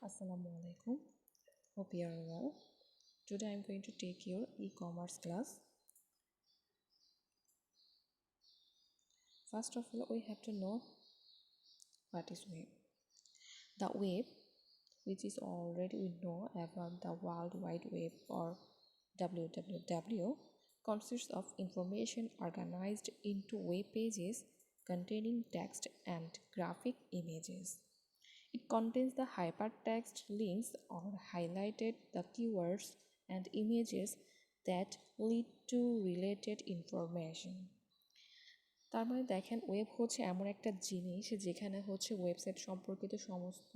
Assalamu alaikum. Hope you are well. Today I am going to take your e-commerce class. First of all, we have to know what is web. The web, which is already we know about the World Wide Web or WWW, consists of information organized into web pages containing text and graphic images. It contains the hypertext links or highlighted the keywords and images that lead to related information. তার মানে দেখেন web হচ্ছে এমন একটা জিনিস যেখানে হচ্ছে website সম্পর্কিত সমস্ত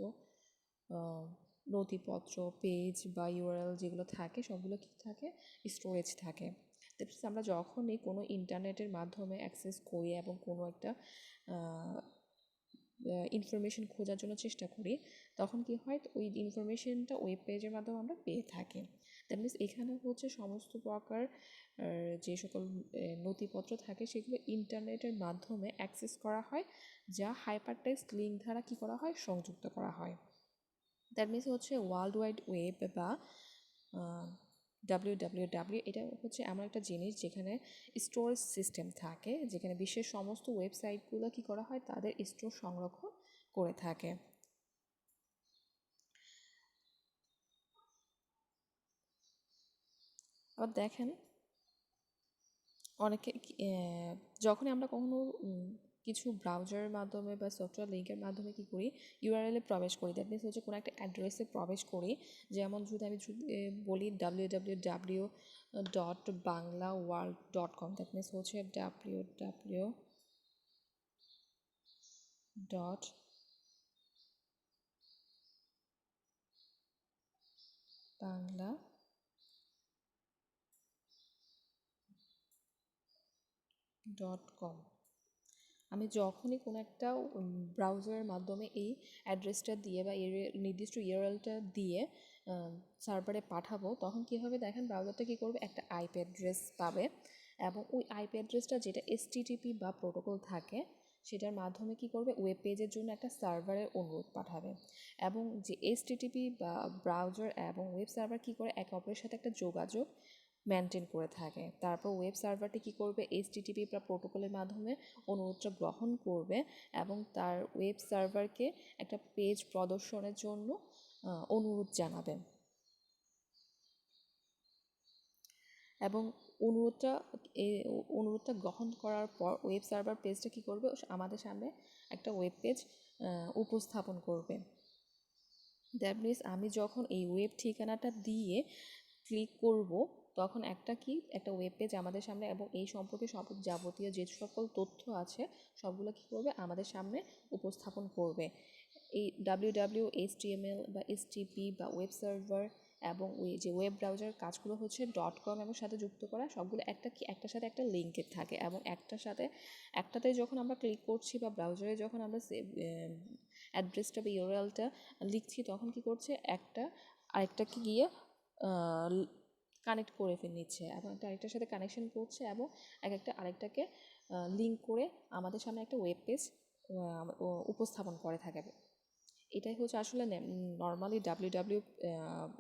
নথিপত্র পেজ বা ইউআরএল যেগুলো থাকে সবগুলো কি থাকে স্টোরেজ থাকে। আমরা যখনই কোনো ইন্টারনেটের মাধ্যমে অ্যাক্সেস করি এবং কোনো একটা ইনফরমেশন খোঁজার জন্য চেষ্টা করি তখন কি হয় ওই ইনফরমেশনটা ওয়েব পেজের মাধ্যমে আমরা পেয়ে থাকি। দ্যাট মিনস এখানে হচ্ছে সমস্ত প্রকার যে সকল নথিপত্র থাকে সেগুলো ইন্টারনেটের মাধ্যমে অ্যাক্সেস করা হয়, যা হাইপারটেক্সট লিঙ্ক দ্বারা কী করা হয় সংযুক্ত করা হয়। দ্যাট মিনস হচ্ছে ওয়ার্ল্ড ওয়াইড ওয়েব বা WWW এটা হচ্ছে এমন একটা জিনিস যেখানে স্টোরেজ সিস্টেম থাকে, যেখানে বিশ্বের সমস্ত ওয়েবসাইটগুলো কি করা হয় তাদের স্টোর সংরক্ষণ করে থাকে। আবার দেখেন অনেকে যখনই আমরা কখনো কিছু ব্রাউজারের মাধ্যমে বা সফটওয়্যার লিঙ্কের মাধ্যমে কী করি ইউআরএলে প্রবেশ করি, দ্যাট মিনস হচ্ছে কোনো একটা অ্যাড্রেসে প্রবেশ করি। যেমন যদি আমি বলি www.banglaworld.com, দ্যাট মিনস হচ্ছে www.bangla.com। আমি যখনই কোনো একটা ব্রাউজারের মাধ্যমে এই অ্যাড্রেসটা দিয়ে বা এর নির্দিষ্ট ইউআরএলটা দিয়ে সার্ভারে পাঠাবো তখন কী হবে দেখেন ব্রাউজারটা কী করবে একটা আইপি অ্যাড্রেস পাবে এবং ওই আইপি অ্যাড্রেসটা যেটা এসটিটিপি বা প্রোটোকল থাকে সেটার মাধ্যমে কী করবে ওয়েব পেজের জন্য একটা সার্ভারের অনুরোধ পাঠাবে এবং যে এসটিটিপি বা ব্রাউজার এবং ওয়েব সার্ভার কী করে একে অপরের সাথে একটা যোগাযোগ মেনটেন করে থাকে। তারপর ওয়েব সার্ভারটি কী করবে এইচটিটিপি বা প্রোটোকলের মাধ্যমে অনুরোধটা গ্রহণ করবে এবং তার ওয়েব সার্ভারকে একটা পেজ প্রদর্শনের জন্য অনুরোধ জানাবে এবং অনুরোধটা গ্রহণ করার পর ওয়েব সার্ভার পেজটা কী করবে আমাদের সামনে একটা ওয়েব পেজ উপস্থাপন করবে। দ্যাট মিনস আমি যখন এই ওয়েব ঠিকানাটা দিয়ে ক্লিক করব তখন একটা ওয়েব পেজ আমাদের সামনে এবং এই সম্পর্কে সব যাবতীয় যে সকল তথ্য আছে সবগুলো কী করবে আমাদের সামনে উপস্থাপন করবে। এই HTML বা HTTP বা ওয়েব সার্ভার এবং ওই যে ওয়েব ব্রাউজার কাজগুলো হচ্ছে .com এবং সাথে যুক্ত করা সবগুলো একটার সাথে একটা লিঙ্কে থাকে এবং একটাতে যখন আমরা ক্লিক করছি বা ব্রাউজারে যখন আমরা অ্যাড্রেসটা বা ইউআরএলটা লিখছি তখন কি করছে আরেকটাকে গিয়ে কানেক্ট করে নিচ্ছে এবং আরেকটার সাথে কানেকশন করছে এবং আরেকটাকে লিঙ্ক করে আমাদের সামনে একটা ওয়েব পেজ উপস্থাপন করে থাকে। এটাই হচ্ছে আসলে নর্মালি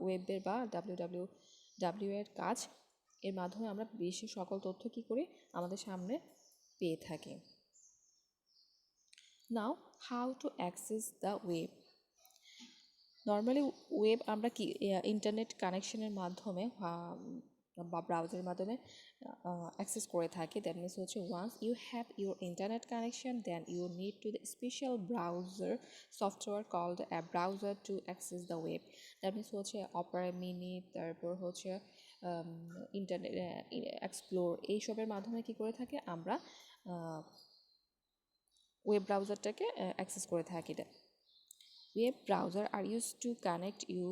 ওয়েবের বা WWW এর কাজ। এর মাধ্যমে আমরা বিশ্বের সকল তথ্য কী করি আমাদের সামনে পেয়ে থাকি। Now how to access the web. Normally web আমরা কি ইন্টারনেট কানেকশনের মাধ্যমে বা ব্রাউজারের মাধ্যমে অ্যাক্সেস করে থাকি। দ্যাট মিনস হচ্ছে once you have your internet connection then you need to the special browser software called a browser to access the web. That means হচ্ছে Opera mini, তারপর হচ্ছে ইন্টারনেট এক্সপ্লোর, এইসবের মাধ্যমে কি করে থাকে আমরা ওয়েব ব্রাউজারটাকে অ্যাক্সেস করে থাকি। Web browsers are used to connect you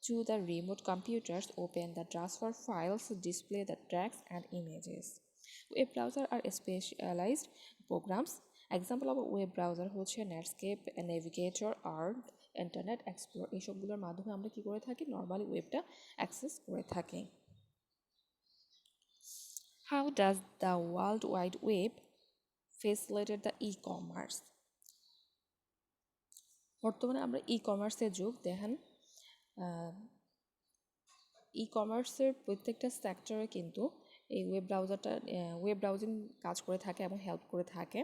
to the remote computers, open the transfer files, display the text and images. Web browsers are specialized programs. Example of a web browser হচ্ছে Netscape, navigator আর internet explore. এইসবগুলোর মাধ্যমে আমরা কী করে থাকি normally ওয়েবটা access করে থাকি। How does the World Wide Web facilitate the e-commerce? বর্তমানে আমরা ই কমার্সের যুগ। দেখেন ই কমার্সের প্রত্যেকটা সেক্টরে কিন্তু এই ওয়েব ব্রাউজিং কাজ করে থাকে এবং হেল্প করে থাকে।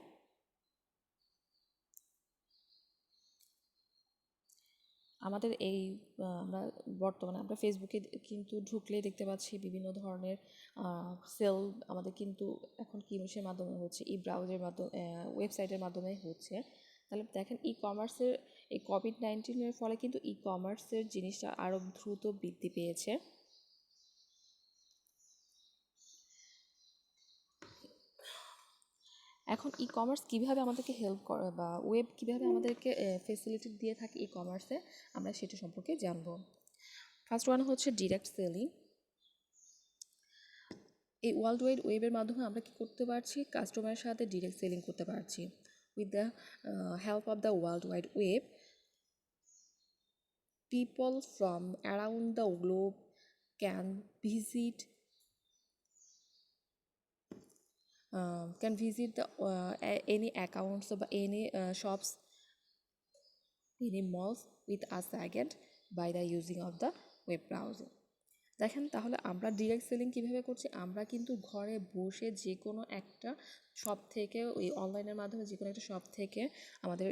আমাদের আমরা বর্তমানে আমরা ফেসবুকে কিন্তু ঢুকলেই দেখতে পাচ্ছি বিভিন্ন ধরনের সেল আমাদের কিন্তু এখন কিসের মাধ্যমে হচ্ছে, ই ব্রাউজের মাধ্যমে, ওয়েবসাইটের মাধ্যমে হচ্ছে। তাহলে দেখেন কমার্সের এই কোভিড-19 ফলে কিন্তু কমার্সের জিনিসটা আরও দ্রুত বৃদ্ধি পেয়েছে। এখন কমার্স কীভাবে আমাদেরকে হেল্প করে বা ওয়েব কীভাবে আমাদেরকে ফেসিলিটি দিয়ে থাকে কমার্সে, আমরা সেটা সম্পর্কে জানব। ফার্স্ট ওয়ান হচ্ছে ডিরেক্ট সেলিং। এই ওয়ার্ল্ড ওয়াইড ওয়েবের মাধ্যমে আমরা কী করতে পারছি, কাস্টমারের সাথে ডিরেক্ট সেলিং করতে পারছি। With the help of the world wide web, people from around the globe can visit the any accounts or any shops, any malls with a second by the using of the web browsing. দেখেন তাহলে আমরা direct selling কীভাবে করছি, আমরা কিন্তু ঘরে বসে যে কোনো একটা শপ থেকে, ওই অনলাইনের মাধ্যমে যে কোনো একটা শপ থেকে আমাদের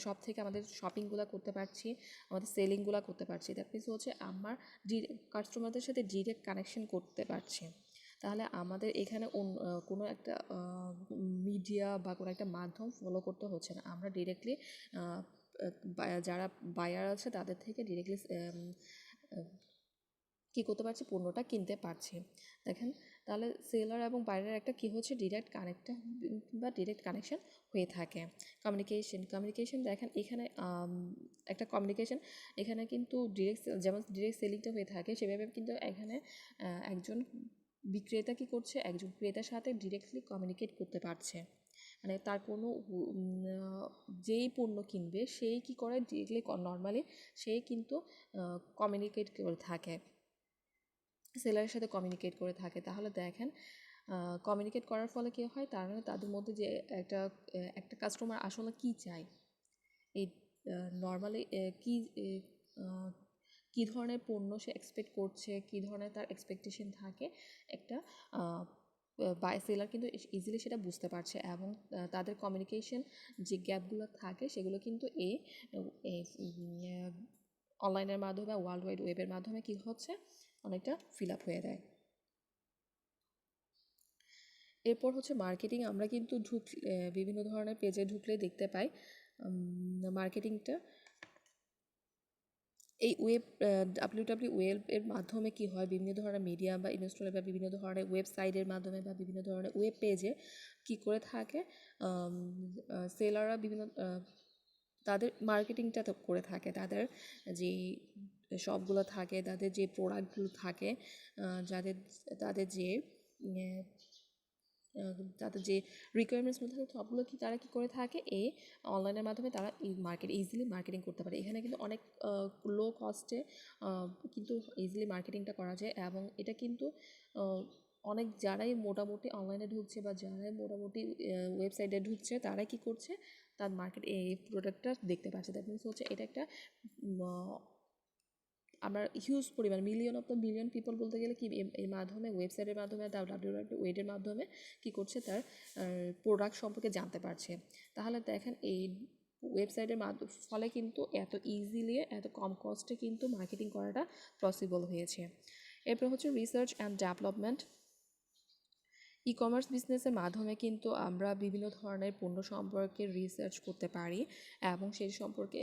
শপ থেকে আমাদের শপিংগুলো করতে পারছি, আমাদের সেলিংগুলো করতে পারছি। দ্যাট মিনস হচ্ছে আমার কাস্টমারদের সাথে ডিরেক্ট কানেকশন করতে পারছি। তাহলে আমাদের এখানে কোনো একটা মিডিয়া বা কোনো একটা মাধ্যম ফলো করতে হচ্ছে না, আমরা ডিরেক্টলি যারা বায়ার আছে তাদের থেকে ডিরেক্টলি কী করতে পারছি, পণ্যটা কিনতে পারছি। দেখেন তাহলে সেলার এবং বায়ারের একটা কী হচ্ছে, ডিরেক্ট কানেক্ট বা ডিরেক্ট কানেকশন হয়ে থাকে। কমিউনিকেশন দেখেন এখানে একটা কমিউনিকেশন, এখানে কিন্তু যেমন ডিরেক্ট সেলিংটা হয়ে থাকে, সেভাবে কিন্তু এখানে একজন বিক্রেতা কী করছে, একজন ক্রেতার সাথে ডিরেক্টলি কমিউনিকেট করতে পারছে। মানে তার কোনো যেই পণ্য কিনবে সেই কী করে, ডিরেক্টলি নর্মালি সেই কিন্তু কমিউনিকেট করে থাকে, সেলারের সাথে কমিউনিকেট করে থাকে। তাহলে দেখেন কমিউনিকেট করার ফলে কী হয়, তাদের মধ্যে যে একটা কাস্টমার আসলে কী চায়, এই নর্মালি কী ধরনের পণ্য সে এক্সপেক্ট করছে, কী ধরনের তার এক্সপেকটেশন থাকে, একটা সেলার কিন্তু ইজিলি সেটা বুঝতে পারছে। এবং তাদের কমিউনিকেশন যে গ্যাপগুলো থাকে সেগুলো কিন্তু এই অনলাইনের মাধ্যমে, ওয়ার্ল্ড ওয়াইড ওয়েবের মাধ্যমে কী হচ্ছে, অনেকটা ফিল আপ হয়ে দেয়। এরপর হচ্ছে মার্কেটিং। আমরা কিন্তু বিভিন্ন ধরনের পেজে ঢুকলে দেখতে পাই মার্কেটিংটা। এই ওয়েবের মাধ্যমে কী হয়, বিভিন্ন ধরনের মিডিয়া বা ইনস্টলার বা বিভিন্ন ধরনের ওয়েবসাইটের মাধ্যমে বা বিভিন্ন ধরনের ওয়েব পেজে কী করে থাকে, সেলাররা বিভিন্ন তাদের মার্কেটিংটা করে থাকে। তাদের যে শপগুলো থাকে, তাদের যে প্রোডাক্টগুলো থাকে, তাদের যে রিকোয়ারমেন্টসগুলো থাকে, সবগুলো তারা কী করে থাকে, এই অনলাইনের মাধ্যমে তারা ইজিলি মার্কেটিং করতে পারে। এখানে কিন্তু অনেক লো কস্টে কিন্তু ইজিলি মার্কেটিংটা করা যায়। এবং এটা কিন্তু অনেক যারাই মোটামুটি অনলাইনে ঢুকছে বা যারাই মোটামুটি ওয়েবসাইটে ঢুকছে, তারাই কী করছে, তার এই প্রোডাক্টটা দেখতে পাচ্ছে। দ্যাট মিনস হচ্ছে এটা একটা আমরা হিউজ পরিমাণ মিলিয়ন পিপল বলতে গেলে কি এর মাধ্যমে, ওয়েবসাইটের মাধ্যমে, ওয়েবের মাধ্যমে কী করছে, তার প্রোডাক্ট সম্পর্কে জানতে পারছে। তাহলে দেখেন এই ওয়েবসাইটের ফলে কিন্তু এত ইজিলি, এত কম কস্টে কিন্তু মার্কেটিং করাটা পসিবল হয়েছে। এরপর হচ্ছে রিসার্চ অ্যান্ড ডেভেলপমেন্ট। কমার্স বিজনেসের মাধ্যমে কিন্তু আমরা বিভিন্ন ধরনের পণ্য সম্পর্কে রিসার্চ করতে পারি এবং সেই সম্পর্কে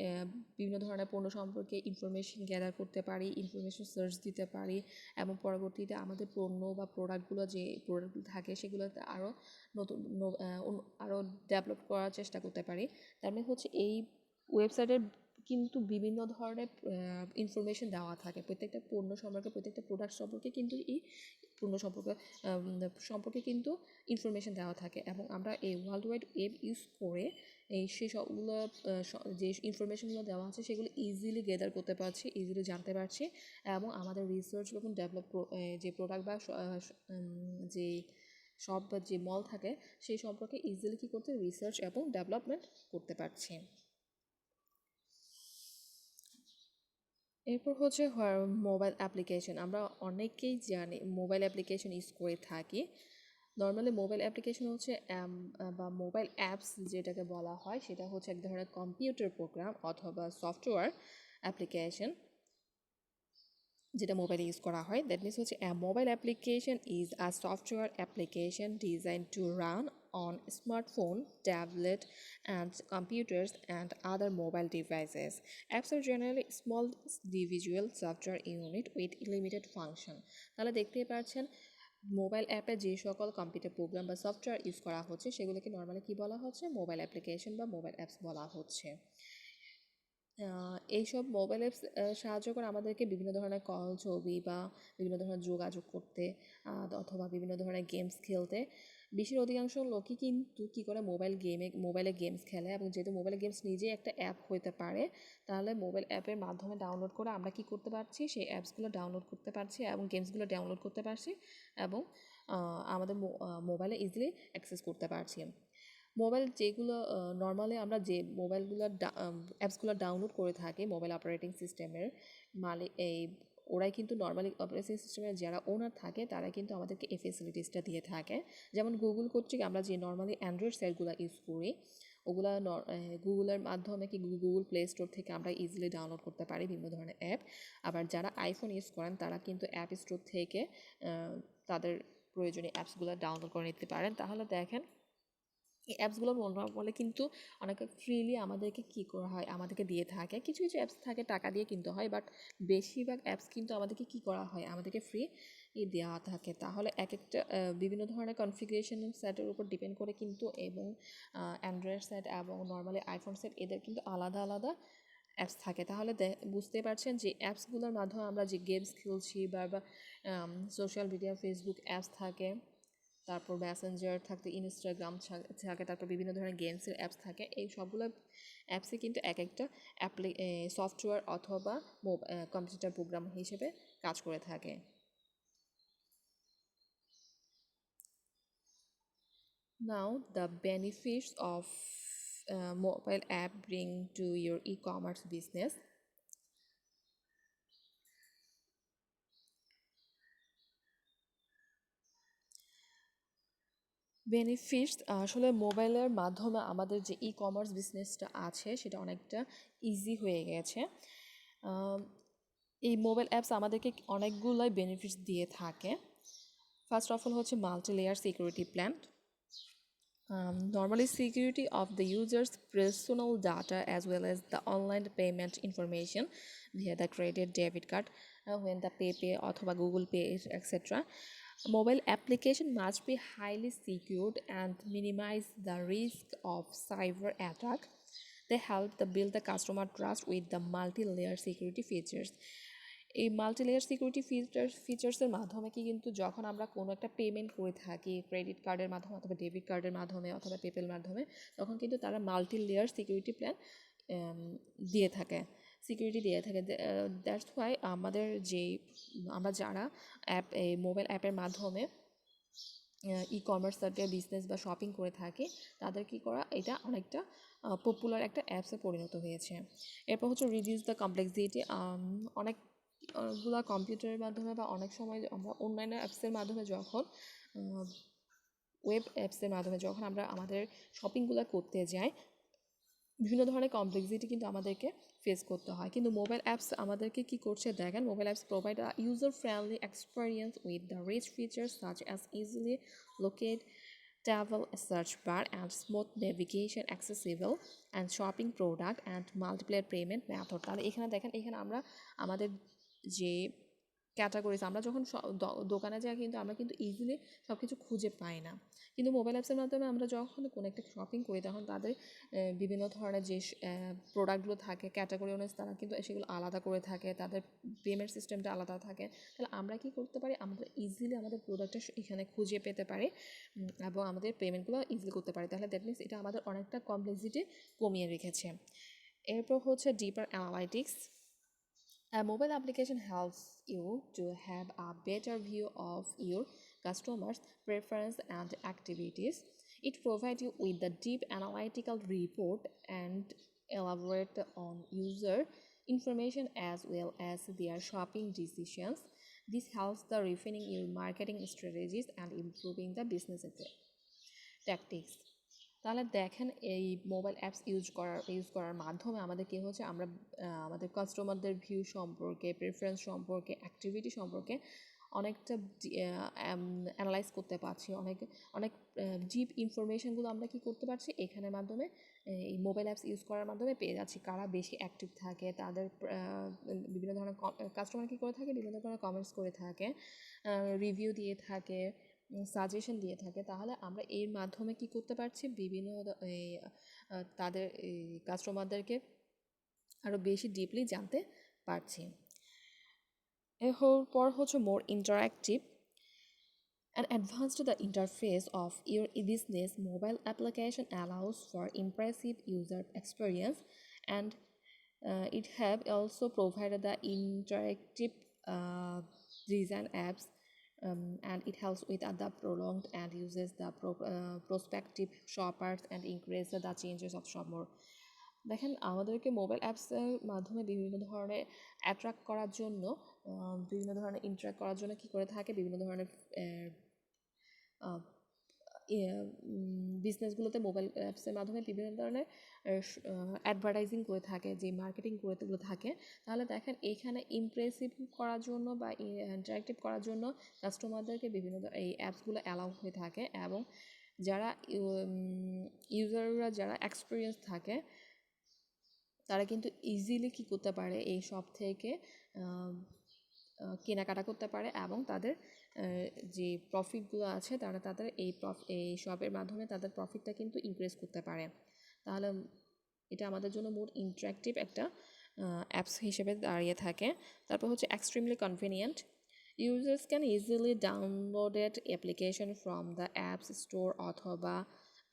বিভিন্ন ধরনের পণ্য সম্পর্কে ইনফরমেশন গ্যাদার করতে পারি, ইনফরমেশন সার্চ দিতে পারি এবং পরবর্তীতে আমাদের পণ্য বা প্রোডাক্টগুলো যে প্রোডাক্টগুলো থাকে সেগুলোতে আরও আরও ডেভেলপ করার চেষ্টা করতে পারি। তার মানে হচ্ছে এই ওয়েবসাইটের কিন্তু বিভিন্ন ধরনের ইনফরমেশন দেওয়া থাকে, প্রত্যেকটা পণ্য সম্পর্কে, প্রত্যেকটা প্রোডাক্ট সম্পর্কে কিন্তু এই পণ্য সম্পর্কে কিন্তু ইনফরমেশন দেওয়া থাকে। এবং আমরা এই ওয়ার্ল্ড ওয়াইড ওয়েব ইউজ করে সেই সবগুলো যে ইনফরমেশনগুলো দেওয়া আছে সেগুলো ইজিলি গেদার করতে পারছি, ইজিলি জানতে পারছি এবং আমাদের রিসার্চ এবং যে প্রোডাক্ট বা যে শপ বা যে মল থাকে সেই সম্পর্কে ইজিলি কী করতে, রিসার্চ এবং ডেভেলপমেন্ট করতে পারছি। এরপর হচ্ছে মোবাইল অ্যাপ্লিকেশন। আমরা অনেকেই জানি মোবাইল অ্যাপ্লিকেশন ইউজ করে থাকি। নর্মালি মোবাইল অ্যাপ্লিকেশন হচ্ছে বা মোবাইল অ্যাপস যেটাকে বলা হয় সেটা হচ্ছে এক ধরনের কম্পিউটার প্রোগ্রাম অথবা সফটওয়্যার অ্যাপ্লিকেশন যেটা মোবাইলে ইউজ করা হয়। দ্যাট মিনস হচ্ছে mobile application is a software application design to run on smartphone, tablet, and computers and other mobile devices. Apps are generally small individual software unit with limited function. তাহলে দেখতেই পাচ্ছেন mobile অ্যাপে যে সকল computer program বা software use করা হচ্ছে সেগুলোকে নর্মালি কী বলা হচ্ছে, মোবাইল অ্যাপ্লিকেশন বা মোবাইল অ্যাপস বলা হচ্ছে। এইসব মোবাইল অ্যাপস সাহায্য করে আমাদেরকে বিভিন্ন ধরনের কল, ছবি বা বিভিন্ন ধরনের যোগাযোগ করতে অথবা বিভিন্ন ধরনের গেমস খেলতে। বিশ্বের অধিকাংশ লোকই কিন্তু কী করে মোবাইলে গেমস খেলে, এবং যেহেতু মোবাইলে গেমস নিজেই একটা অ্যাপ হতে পারে, তাহলে মোবাইল অ্যাপের মাধ্যমে ডাউনলোড করে আমরা কী করতে পারছি, সেই অ্যাপসগুলো ডাউনলোড করতে পারছি এবং গেমসগুলো ডাউনলোড করতে পারছি এবং আমাদের মোবাইলে ইজিলি অ্যাক্সেস করতে পারছি। মোবাইল যেগুলো নর্মালি আমরা যে অ্যাপসগুলো ডাউনলোড করে থাকি মোবাইল অপারেটিং সিস্টেমের ওরাই কিন্তু নর্মালি অপারেটিং সিস্টেমের যারা ওনার থাকে তারা কিন্তু আমাদেরকে এই ফেসিলিটিসটা দিয়ে থাকে। যেমন গুগল কর্তৃক আমরা যে নর্মালি অ্যান্ড্রয়েড সাইটগুলো ইউজ করি ওগুলো গুগলের মাধ্যমে কি গুগল প্লে স্টোর থেকে আমরা ইজিলি ডাউনলোড করতে পারি বিভিন্ন ধরনের অ্যাপ। আবার যারা আইফোন ইউজ করেন তারা কিন্তু অ্যাপ স্টোর থেকে তাদের প্রয়োজনীয় অ্যাপসগুলো ডাউনলোড করে নিতে পারেন। তাহলে দেখেন এই অ্যাপসগুলো বলে কিন্তু অনেকে ফ্রিলি আমাদেরকে কী করা হয়, আমাদেরকে দিয়ে থাকে। কিছু কিছু অ্যাপস থাকে টাকা দিয়ে কিনতে হয়, বাট বেশিরভাগ অ্যাপস কিন্তু আমাদেরকে কী করা হয়, আমাদেরকে ফ্রি দেওয়া থাকে। তাহলে এক একটা বিভিন্ন ধরনের কনফিগারেশন সেটের উপর ডিপেন্ড করে কিন্তু, এবং অ্যান্ড্রয়েড সেট এবং নর্মালি আইফোন সেট এদের কিন্তু আলাদা আলাদা অ্যাপস থাকে। তাহলে বুঝতে পারছেন যে অ্যাপসগুলোর মাধ্যমে আমরা যে গেমস খেলছি বা সোশ্যাল মিডিয়া ফেসবুক অ্যাপস থাকে, তারপর মেসেঞ্জার থাকে, ইনস্টাগ্রাম থাকে, তারপর বিভিন্ন ধরনের গেমসের অ্যাপস থাকে। এই সবগুলো অ্যাপসে কিন্তু এক একটা সফটওয়্যার অথবা কম্পিউটার প্রোগ্রাম হিসেবে কাজ করে থাকে। Now the benefits of mobile app bring to your e-commerce business. Benefits আসলে মোবাইলের মাধ্যমে আমাদের যে ই কমার্স বিজনেসটা আছে সেটা অনেকটা ইজি হয়ে গেছে। এই মোবাইল অ্যাপস আমাদেরকে অনেকগুলোই বেনিফিটস দিয়ে থাকে। ফার্স্ট অফ অল হচ্ছে multi layer security plan. Normally security of the user's personal data as well as the online payment information via the credit debit card when the PayPay অথবা Google Pay etc. Mobile application must be highly secured and minimize the risk of cyber attack. They help to build the customer trust with the multi-layer security features. এই multilayer security ফিচার্সের মাধ্যমে কি কিন্তু যখন আমরা কোনো একটা payment করে থাকি ক্রেডিট কার্ডের মাধ্যমে অথবা ডেবিট কার্ডের মাধ্যমে অথবা পেপেল মাধ্যমে, তখন কিন্তু তারা মাল্টিলেয়ার সিকিউরিটি প্ল্যান সিকিউরিটি দিয়ে থাকে। দ্যাটস ওয়াই আমরা যারা এই মোবাইল অ্যাপের মাধ্যমে ই কমার্স বিজনেস বা শপিং করে থাকে তাদের কি করা এটা অনেকটা পপুলার একটা অ্যাপসে পরিণত হয়েছে। এরপর হচ্ছে রিডিউস দ্য কমপ্লেক্সিটি। অনেকগুলো কম্পিউটারের মাধ্যমে বা অনেক সময় আমরা অনলাইন অ্যাপসের মাধ্যমে যখন ওয়েব অ্যাপসের মাধ্যমে যখন আমরা আমাদের শপিংগুলো করতে যাই বিভিন্ন ধরনের কমপ্লেক্সিটি কিন্তু আমাদেরকে ফেস করতে হয়। কিন্তু মোবাইল অ্যাপস আমাদেরকে কী করছে দেখেন, mobile apps provide a user friendly experience with the rich features such as easily locate travel search bar and smooth navigation accessible and shopping product and multiple payment method। তাহলে এখানে দেখেন, এখানে আমরা আমাদের যে ক্যাটাগরিজ আমরা যখন দোকানে যাই কিন্তু আমরা কিন্তু ইজিলি সব কিছু খুঁজে পাই না, কিন্তু মোবাইল অ্যাপসের মাধ্যমে আমরা যখন কোনো একটা শপিং করি তখন তাদের বিভিন্ন ধরনের যে প্রোডাক্টগুলো থাকে ক্যাটাগরি অনুযায়ী তারা কিন্তু সেগুলো আলাদা করে থাকে, তাদের পেমেন্ট সিস্টেমটা আলাদা থাকে। তাহলে আমরা কি করতে পারি, আমরা ইজিলি আমাদের প্রোডাক্টটা এখানে খুঁজে পেতে পারি এবং আমাদের পেমেন্টগুলো ইজিলি করতে পারি। তাহলে দ্যাট মিনস এটা আমাদের অনেকটা কমপ্লেক্সিটি কমিয়ে রেখেছে। এরপর হচ্ছে ডিপার analytics. A mobile application helps you to have a better view of your customers' preference and activities. It provides you with the deep analytical report and elaborate on user information as well as their shopping decisions. This helps the refining your marketing strategies and improving the business tactics. তাহলে দেখেন এই mobile apps use করার মাধ্যমে আমাদের কী হচ্ছে, আমরা আমাদের কাস্টমারদের ভিউ সম্পর্কে, প্রেফারেন্স সম্পর্কে, অ্যাক্টিভিটি সম্পর্কে অনেকটা অ্যানালাইজ করতে পারছি। অনেক অনেক ডিপ ইনফরমেশনগুলো আমরা কি করতে পারছি এখানের মাধ্যমে, এই মোবাইল অ্যাপস ইউজ করার মাধ্যমে পেয়ে যাচ্ছি। কারা বেশি অ্যাক্টিভ থাকে, তাদের বিভিন্ন ধরনের কাস্টমার কী করে থাকে, বিভিন্ন ধরনের কমেন্টস করে থাকে, রিভিউ দিয়ে থাকে, সাজেশন দিয়ে থাকে। তাহলে আমরা এর মাধ্যমে কি করতে পারছি, বিভিন্ন তাদের কাস্টমারদেরকে আরও বেশি ডিপলি জানতে পারছি। এরপর হচ্ছে মোর interactive and advanced the interface of your business mobile application allows for impressive user experience, and it have also provided the interactive design apps, and it helps with the prolonged and uses the prospective shoppers and increases the changes of shop more. দেখেন আমাদেরকে mobile অ্যাপসের মাধ্যমে বিভিন্ন ধরনের attract করার জন্য, বিভিন্ন ধরনের ইন্টারাক্ট করার জন্য কী করে থাকে, বিভিন্ন ধরনের বিজনেসগুলোতে মোবাইল অ্যাপসের মাধ্যমে বিভিন্ন ধরনের অ্যাডভার্টাইজিং করে থাকে, যে মার্কেটিং করে থাকে। তাহলে দেখেন এইখানে ইমপ্রেসিভ করার জন্য বা ইন্টারাক্টিভ করার জন্য কাস্টমারদেরকে বিভিন্ন এই অ্যাপসগুলো অ্যালাউ হয়ে থাকে, এবং যারা ইউজাররা যারা এক্সপিরিয়েন্স থাকে তারা কিন্তু ইজিলি কী করতে পারে, এই শপ থেকে কেনাকাটা করতে পারে, এবং তাদের যে প্রফিটগুলো আছে তারা তাদের এই শপের মাধ্যমে তাদের প্রফিটটা কিন্তু ইনক্রিজ করতে পারে। তাহলে এটা আমাদের জন্য মোর ইন্টারেক্টিভ একটা অ্যাপস হিসেবে দাঁড়িয়ে থাকে। তারপর হচ্ছে extremely convenient. Users can easily download application from the apps store অথবা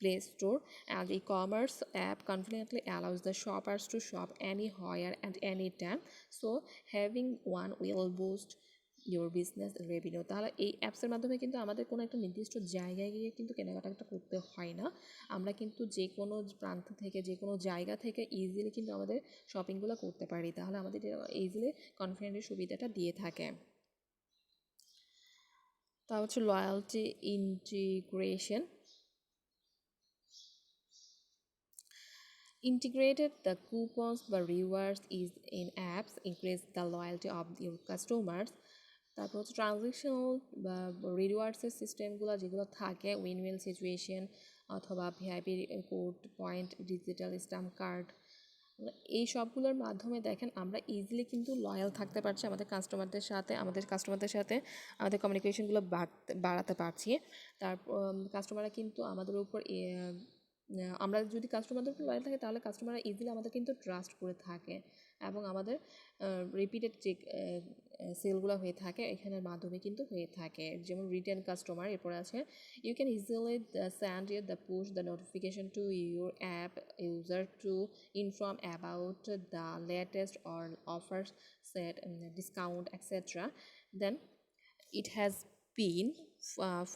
Play Store, and e-commerce app conveniently allows the shoppers to shop anywhere and anytime, so having one will boost your business revenue. তাহলে এই অ্যাপসের মাধ্যমে কিন্তু আমাদের কোনো একটা নির্দিষ্ট জায়গায় গিয়ে কিন্তু কেনাকাটা করতে হয় না, আমরা কিন্তু যে কোনো প্রান্ত থেকে, যে কোনো জায়গা থেকে ইজিলি কিন্তু আমাদের শপিংগুলো করতে পারি। তাহলে আমাদের ইজিলি কনফিডেন্টের সুবিধাটা দিয়ে থাকে। তা হচ্ছে loyalty integration. Integrated the coupons বা rewards is in apps increase the loyalty of your customers. তারপর হচ্ছে ট্রানজেকশনাল বা রিওয়ার্ডসের সিস্টেমগুলো যেগুলো থাকে, উইন উইন সিচুয়েশন অথবা VIP code point, digital stamp card, এই সবগুলোর মাধ্যমে দেখেন আমরা ইজিলি কিন্তু লয়াল থাকতে পারছি আমাদের কাস্টমারদের সাথে, আমাদের কমিউনিকেশনগুলো বাড়াতে পারছি। তারপর কাস্টমাররা কিন্তু আমাদের উপর, আমরা যদি কাস্টমারদের উপর লয়াল থাকে তাহলে কাস্টমাররা ইজিলি আমাদের কিন্তু ট্রাস্ট করে থাকে, এবং আমাদের রিপিটেড যে সেলগুলো হয়ে থাকে এখানের মাধ্যমে কিন্তু হয়ে থাকে। যেমন রিটেন কাস্টমার, এরপরে আছে you can easily send the push the notification to your app user to inform about the latest or offers, set discount extra. Then it has been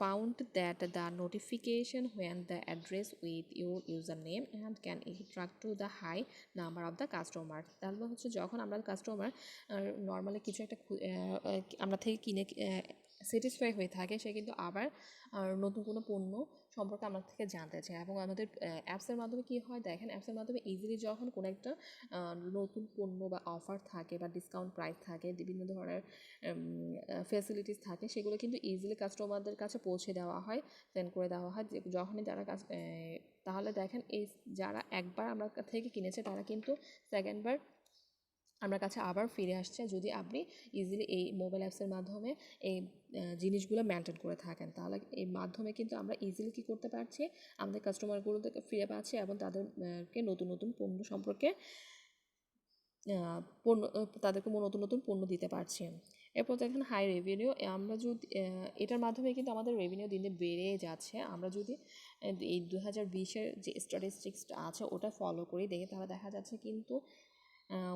found that the notification when the address with your username and can attract to the high number of the customers. তাহলে হচ্ছে যখন আমরা customer normally কিছু একটা আমরা থেকে কিনে satisfy হয়ে থাকে, সে কিন্তু আবার নতুন কোনো পণ্য সম্পর্কে আমার থেকে জানতে চায়, এবং আমাদের অ্যাপসের মাধ্যমে কী হয় দেখেন, অ্যাপসের মাধ্যমে ইজিলি যখন কোনো একটা নতুন পণ্য বা অফার থাকে বা ডিসকাউন্ট প্রাইস থাকে, বিভিন্ন ধরনের ফ্যাসিলিটিস থাকে, সেগুলো কিন্তু ইজিলি কাস্টমারদের কাছে পৌঁছে দেওয়া হয়, সেন্ড করে দেওয়া হয় যখনই তারা তাহলে দেখেন এই যারা একবার আমার থেকে কিনেছে তারা কিন্তু সেকেন্ডবার আমার কাছে আবার ফিরে আসছে, যদি আপনি ইজিলি এই মোবাইল অ্যাপসের মাধ্যমে এই জিনিসগুলো মেনটেন করে থাকেন। তাহলে এই মাধ্যমে কিন্তু আমরা ইজিলি কী করতে পারছি, আমাদের কাস্টমারগুলোকে ফিরে পাচ্ছি এবং তাদেরকে নতুন নতুন পণ্য সম্পর্কে তাদেরকে নতুন নতুন পণ্য দিতে পারছি। এরপর দেখেন হাই রেভিনিউ। আমরা যদি এটার মাধ্যমে কিন্তু আমাদের রেভিনিউ দিন দিন বেড়ে যাচ্ছে। আমরা যদি এই 2020-এর যে স্ট্যাটিস্টিক্সটা আছে ওটা ফলো করি দেখি, তাহলে দেখা যাচ্ছে কিন্তু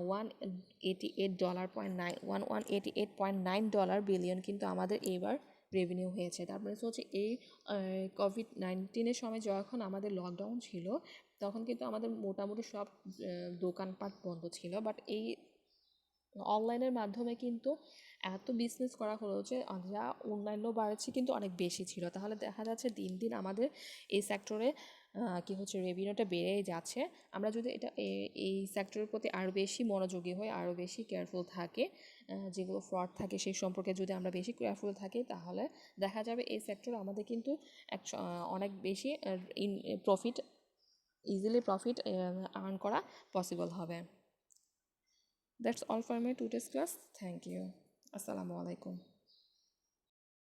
$188.9 বিলিয়ন কিন্তু আমাদের এবার রেভিনিউ হয়েছে। তারপরে হচ্ছে এই কোভিড-19-এর সময় যখন আমাদের লকডাউন ছিল তখন কিন্তু আমাদের মোটামুটি সব দোকানপাট বন্ধ ছিল, বাট এই অনলাইনের মাধ্যমে কিন্তু এত বিজনেস করা হলো যে যা অন্যান্য বাড়ছে কিন্তু অনেক বেশি ছিল। তাহলে দেখা যাচ্ছে দিন দিন আমাদের এই সেক্টরে কি হচ্ছে, রেভিনিউটা বেড়েই যাচ্ছে। আমরা যদি এই সেক্টরের প্রতি আরও বেশি মনোযোগী হই, আরও বেশি কেয়ারফুল থাকে, যেগুলো ফ্রড থাকে সেই সম্পর্কে যদি আমরা বেশি কেয়ারফুল থাকি, তাহলে দেখা যাবে এই সেক্টর আমাদের কিন্তু অনেক বেশি ইজিলি প্রফিট আর্ন করা পসিবল হবে। That's all for my today's class. Thank you. Assalamu alaikum.